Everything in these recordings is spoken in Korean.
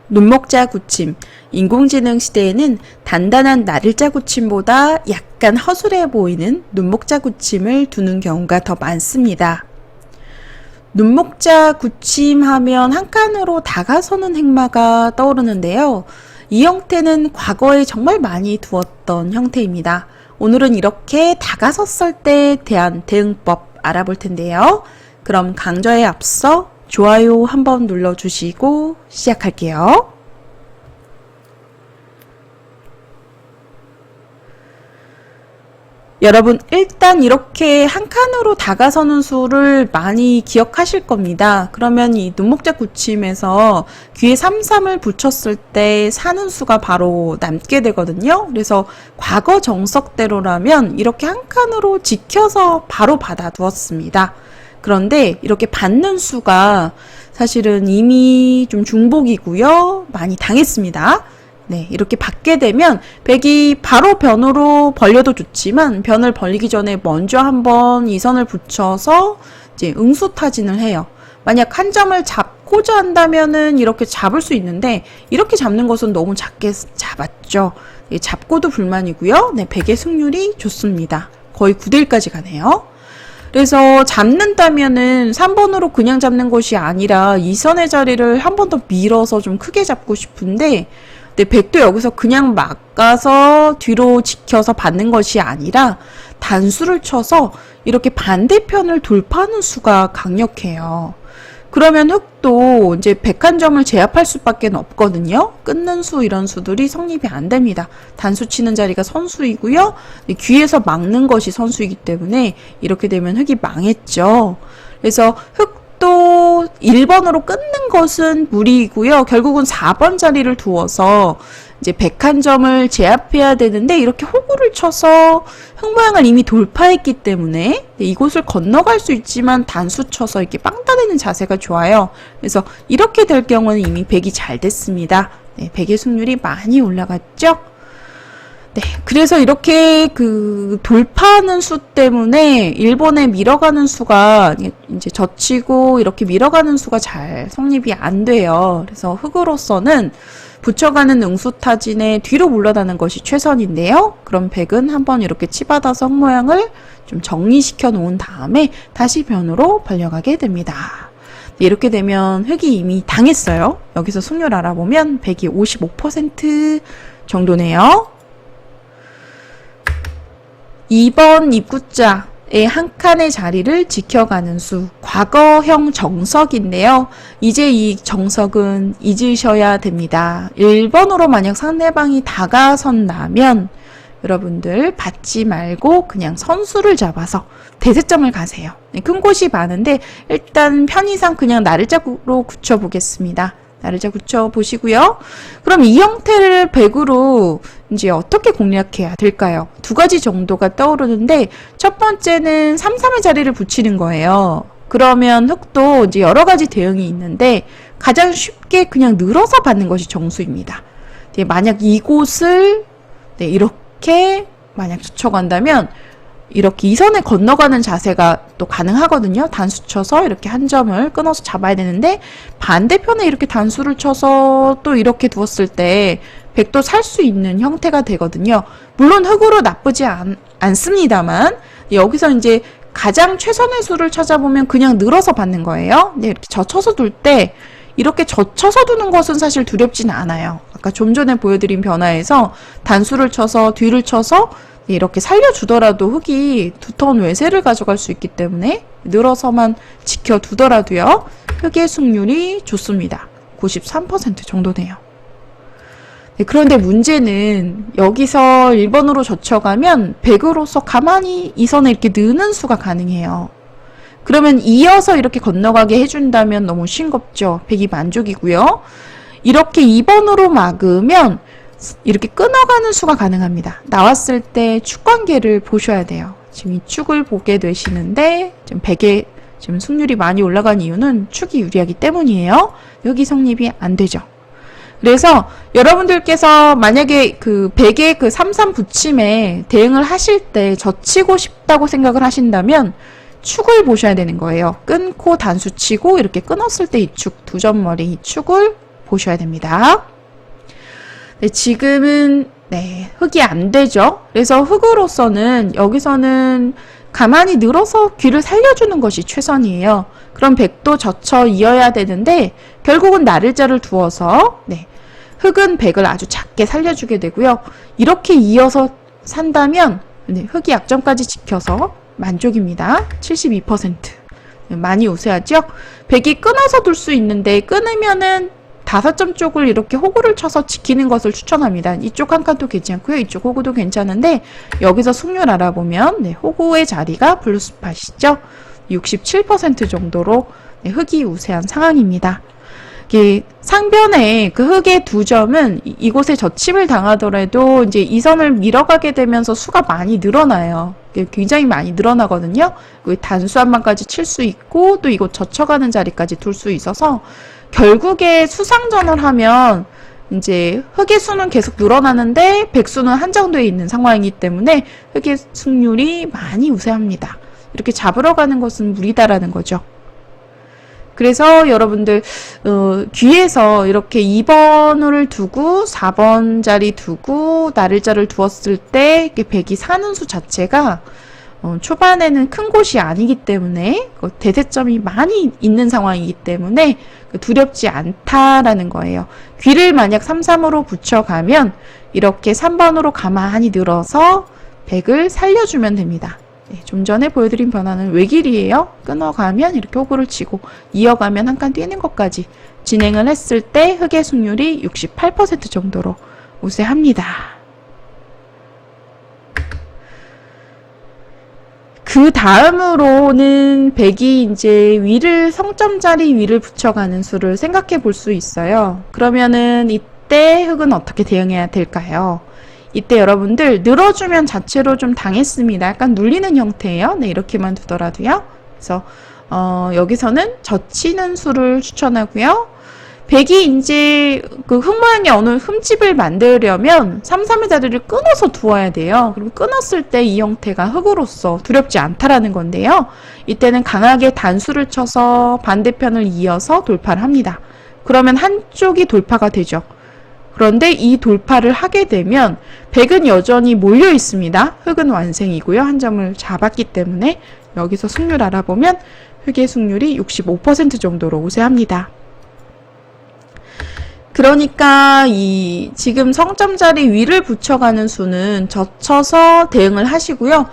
눈목자 굳힘. 인공지능 시대에는 단단한 나를자 굳힘보다 약간 허술해 보이는 눈목자 굳힘을 두는 경우가 더 많습니다. 눈목자 굳힘 하면 한 칸으로 다가서는 행마가 떠오르는데요. 이 형태는 과거에 정말 많이 두었던 형태입니다. 오늘은 이렇게 다가섰을 때에 대한 대응법 알아볼 텐데요. 그럼 강좌에 앞서 좋아요 한번 눌러주시고 시작할게요. 여러분, 일단 이렇게 한 칸으로 다가서는 수를 많이 기억하실 겁니다. 그러면 이 눈목자 굳힘에서 귀에 33을 붙였을 때 사는 수가 바로 남게 되거든요. 그래서 과거 정석대로라면 이렇게 한 칸으로 지켜서 바로 받아두었습니다. 그런데 이렇게 받는 수가 사실은 이미 좀 중복이고요. 많이 당했습니다. 네, 이렇게 받게 되면 백이 바로 변으로 벌려도 좋지만 변을 벌리기 전에 먼저 한번 이 선을 붙여서 이제 응수타진을 해요. 만약 한 점을 잡고자 한다면은 이렇게 잡을 수 있는데 이렇게 잡는 것은 너무 작게 잡았죠. 예, 잡고도 불만이고요. 네, 백의 승률이 좋습니다. 거의 9대1까지 가네요. 그래서 잡는다면은 3번으로 그냥 잡는 것이 아니라 이 선의 자리를 한 번 더 밀어서 좀 크게 잡고 싶은데 백도 여기서 그냥 막아서 뒤로 지켜서 받는 것이 아니라 단수를 쳐서 이렇게 반대편을 돌파하는 수가 강력해요. 그러면 흑도 이제 101점을 제압할 수밖에 없거든요. 끊는 수 이런 수들이 성립이 안 됩니다. 단수 치는 자리가 선수이고요. 귀에서 막는 것이 선수이기 때문에 이렇게 되면 흑이 망했죠. 그래서 흑도 1번으로 끊는 것은 무리이고요. 결국은 4번 자리를 두어서 이제 101점을 제압해야 되는데 이렇게 호구를 쳐서 흑 모양을 이미 돌파했기 때문에 이곳을 건너갈 수 있지만 단수 쳐서 이렇게 빵 따내는 자세가 좋아요. 그래서 이렇게 될 경우는 이미 백이 잘 됐습니다. 네, 백의 승률이 많이 올라갔죠. 네, 그래서 이렇게 그 돌파하는 수 때문에 일본에 밀어가는 수가 이제 젖히고 이렇게 밀어가는 수가 잘 성립이 안 돼요. 그래서 흑으로서는 붙여가는 응수타진에 뒤로 물러나는 것이 최선인데요. 그럼 백은 한번 이렇게 치받아서 흑 모양을 좀 정리시켜 놓은 다음에 다시 변으로 벌려가게 됩니다. 네, 이렇게 되면 흑이 이미 당했어요. 여기서 승률 알아보면 백이 55% 정도네요. 2번 입구자의 한 칸의 자리를 지켜가는 수, 과거형 정석인데요. 이제 이 정석은 잊으셔야 됩니다. 1번으로 만약 상대방이 다가선다면 여러분들 받지 말고 그냥 선수를 잡아서 대세점을 가세요. 큰 곳이 많은데 일단 편의상 그냥 나를자로 굳혀보겠습니다. 나를자 굳혀보시고요. 그럼 이 형태를 백으로 이제 어떻게 공략해야 될까요? 두 가지 정도가 떠오르는데 첫 번째는 3-3의 자리를 붙이는 거예요. 그러면 흑도 이제 여러 가지 대응이 있는데 가장 쉽게 그냥 늘어서 받는 것이 정수입니다. 네, 만약 이곳을 이렇게 만약 젖혀간다면 이렇게 이 선에 건너가는 자세가 또 가능하거든요. 단수 쳐서 이렇게 한 점을 끊어서 잡아야 되는데 반대편에 이렇게 단수를 쳐서 또 이렇게 두었을 때 백도 살 수 있는 형태가 되거든요. 물론 흑으로 나쁘지 않습니다만 여기서 이제 가장 최선의 수를 찾아보면 그냥 늘어서 받는 거예요. 근데 이렇게 젖혀서 둘 때 이렇게 젖혀서 두는 것은 사실 두렵진 않아요. 아까 좀 전에 보여드린 변화에서 단수를 쳐서 뒤를 쳐서 이렇게 살려주더라도 흑이 두터운 외세를 가져갈 수 있기 때문에 늘어서만 지켜두더라도요. 흑의 승률이 좋습니다. 93% 정도네요. 네, 그런데 문제는 여기서 1번으로 젖혀가면 백으로서 가만히 이 선에 이렇게 느는 수가 가능해요. 그러면 이어서 이렇게 건너가게 해준다면 너무 싱겁죠. 백이 만족이고요. 이렇게 2번으로 막으면 이렇게 끊어가는 수가 가능합니다. 나왔을 때 축관계를 보셔야 돼요. 지금 이 축을 보게 되시는데 지금 백의 지금 승률이 많이 올라간 이유는 축이 유리하기 때문이에요. 여기 성립이 안 되죠. 그래서 여러분들께서 만약에 그 백의 그 3-3 붙임에 대응을 하실 때 젖히고 싶다고 생각을 하신다면 축을 보셔야 되는 거예요. 끊고 단수 치고 이렇게 끊었을 때 이 축, 두 점 머리 이 축을 보셔야 됩니다. 네, 지금은 흙이 안 되죠. 그래서 흙으로서는 여기서는 가만히 늘어서 귀를 살려주는 것이 최선이에요. 그럼 백도 젖혀 이어야 되는데 결국은 나를자를 두어서 흙은 백을 아주 작게 살려주게 되고요. 이렇게 이어서 산다면 흙이 약점까지 지켜서 만족입니다. 72%. 많이 우세하죠? 백이 끊어서 둘 수 있는데 끊으면은 5점 쪽을 이렇게 호구를 쳐서 지키는 것을 추천합니다. 이쪽 한 칸도 괜찮고요. 이쪽 호구도 괜찮은데 여기서 승률 알아보면 호구의 자리가 블루스팟이죠. 67% 정도로 흙이 우세한 상황입니다. 상변에 그 흙의 2점은 이곳에 젖힘을 당하더라도 이제 이 선을 밀어가게 되면서 수가 많이 늘어나요. 굉장히 많이 늘어나거든요. 단수 한 방까지 칠 수 있고 또 이곳 젖혀가는 자리까지 둘 수 있어서 결국에 수상전을 하면 이제 흙의 수는 계속 늘어나는데 백수는 한정되어 있는 상황이기 때문에 흙의 승률이 많이 우세합니다. 이렇게 잡으러 가는 것은 무리다라는 거죠. 그래서 여러분들 귀에서 이렇게 2번을 두고 4번 자리 두고 나를자를 두었을 때 백이 사는 수 자체가 초반에는 큰 곳이 아니기 때문에 대세점이 많이 있는 상황이기 때문에 두렵지 않다라는 거예요. 귀를 만약 3-3으로 붙여가면 이렇게 3번으로 가만히 늘어서 백을 살려주면 됩니다. 좀 전에 보여드린 변화는 외길이에요. 끊어가면 이렇게 호구를 치고 이어가면 한 칸 뛰는 것까지 진행을 했을 때 흙의 승률이 68% 정도로 우세합니다. 그 다음으로는 백이 이제 성점자리 위를 붙여가는 수를 생각해 볼 수 있어요. 그러면은 이때 흙은 어떻게 대응해야 될까요? 이때 여러분들 늘어주면 자체로 좀 당했습니다. 약간 눌리는 형태예요. 이렇게만 두더라도요. 그래서 여기서는 젖히는 수를 추천하고요. 백이 이제 그 흙 모양의 어느 흠집을 만들려면 3-3의 자리를 끊어서 두어야 돼요. 그럼 끊었을 때 이 형태가 흙으로서 두렵지 않다라는 건데요. 이때는 강하게 단수를 쳐서 반대편을 이어서 돌파를 합니다. 그러면 한쪽이 돌파가 되죠. 그런데 이 돌파를 하게 되면 백은 여전히 몰려 있습니다. 흙은 완생이고요. 한 점을 잡았기 때문에 여기서 승률 알아보면 흙의 승률이 65% 정도로 우세합니다. 그러니까 이 지금 성점자리 위를 붙여가는 수는 젖혀서 대응을 하시고요.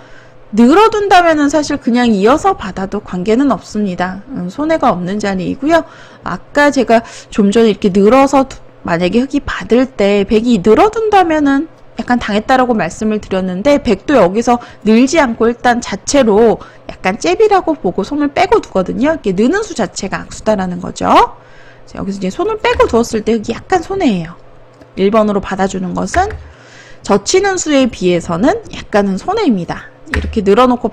늘어둔다면은 사실 그냥 이어서 받아도 관계는 없습니다. 손해가 없는 자리이고요. 아까 제가 좀 전에 이렇게 늘어서 만약에 흙이 받을 때 백이 늘어둔다면은 약간 당했다라고 말씀을 드렸는데 백도 여기서 늘지 않고 일단 자체로 약간 잽이라고 보고 손을 빼고 두거든요. 이렇게 느는 수 자체가 악수다라는 거죠. 여기서 이제 손을 빼고 두었을 때 흙이 약간 손해예요. 1번으로 받아주는 것은 젖히는 수에 비해서는 약간은 손해입니다. 이렇게 늘어놓고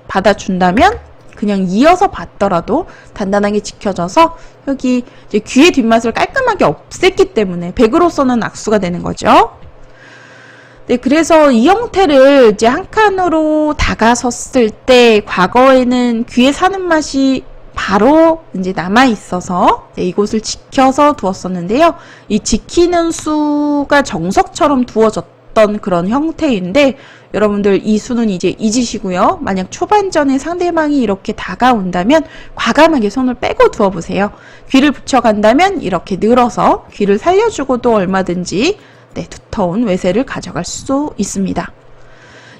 받아준다면 그냥 이어서 받더라도 단단하게 지켜져서 흙이 이제 귀의 뒷맛을 깔끔하게 없앴기 때문에 백으로서는 악수가 되는 거죠. 네, 그래서 이 형태를 이제 한 칸으로 다가섰을 때 과거에는 귀에 사는 맛이 바로 이제 남아 있어서 이곳을 지켜서 두었었는데요. 이 지키는 수가 정석처럼 두어졌던 그런 형태인데 여러분들 이 수는 이제 잊으시고요. 만약 초반전에 상대방이 이렇게 다가온다면 과감하게 손을 빼고 두어보세요. 귀를 붙여간다면 이렇게 늘어서 귀를 살려주고도 얼마든지 두터운 외세를 가져갈 수 있습니다.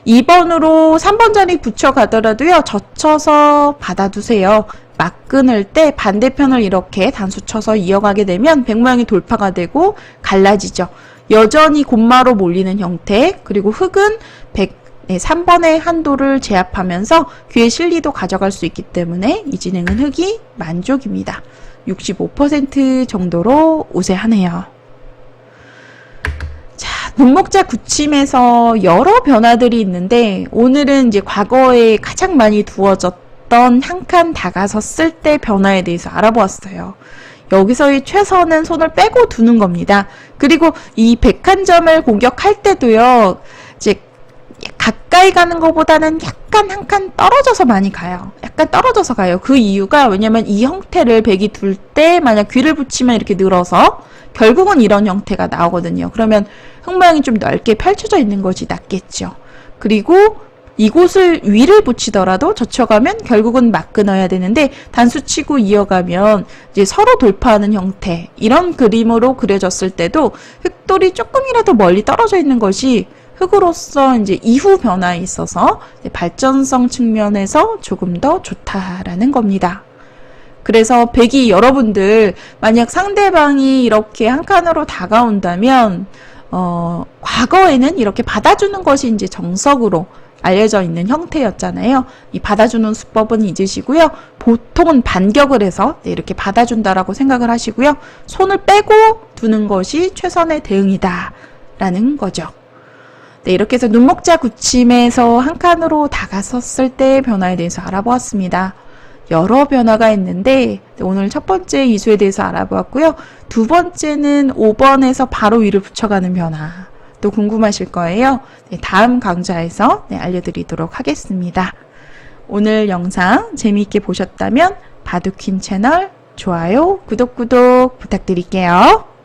2번으로 3번 자리 붙여가더라도요. 젖혀서 받아두세요. 막 끊을 때 반대편을 이렇게 단수 쳐서 이어가게 되면 백 모양이 돌파가 되고 갈라지죠. 여전히 곶마로 몰리는 형태, 그리고 흙은 3번의 한도를 제압하면서 귀의 실리도 가져갈 수 있기 때문에 이 진행은 흙이 만족입니다. 65% 정도로 우세하네요. 자, 눈목자 굳힘에서 여러 변화들이 있는데 오늘은 이제 과거에 가장 많이 두어졌던 한 칸 다가섰을 때 변화에 대해서 알아보았어요. 여기서의 최선은 손을 빼고 두는 겁니다. 그리고 이 백한점을 공격할 때도요, 이제 가까이 가는 것보다는 약간 한 칸 떨어져서 많이 가요. 약간 떨어져서 가요. 그 이유가 왜냐면 이 형태를 백이 둘 때 만약 귀를 붙이면 이렇게 늘어서 결국은 이런 형태가 나오거든요. 그러면 흙 모양이 좀 넓게 펼쳐져 있는 것이 낫겠죠. 그리고 이곳을 위를 붙이더라도 젖혀가면 결국은 막 끊어야 되는데 단수치고 이어가면 이제 서로 돌파하는 형태 이런 그림으로 그려졌을 때도 흙돌이 조금이라도 멀리 떨어져 있는 것이 흙으로서 이제 이후 변화에 있어서 발전성 측면에서 조금 더 좋다라는 겁니다. 그래서 백이 여러분들 만약 상대방이 이렇게 한 칸으로 다가온다면 과거에는 이렇게 받아주는 것이 이제 정석으로 알려져 있는 형태였잖아요. 이 받아주는 수법은 잊으시고요. 보통은 반격을 해서 이렇게 받아준다라고 생각을 하시고요. 손을 빼고 두는 것이 최선의 대응이다 라는 거죠. 네, 이렇게 해서 눈목자 굳힘에서 한 칸으로 다가섰을 때의 변화에 대해서 알아보았습니다. 여러 변화가 있는데 오늘 첫 번째 이수에 대해서 알아보았고요. 두 번째는 5번에서 바로 위를 붙여가는 변화 또 궁금하실 거예요. 네, 다음 강좌에서 알려드리도록 하겠습니다. 오늘 영상 재미있게 보셨다면 바둑퀸 채널 좋아요, 구독 부탁드릴게요.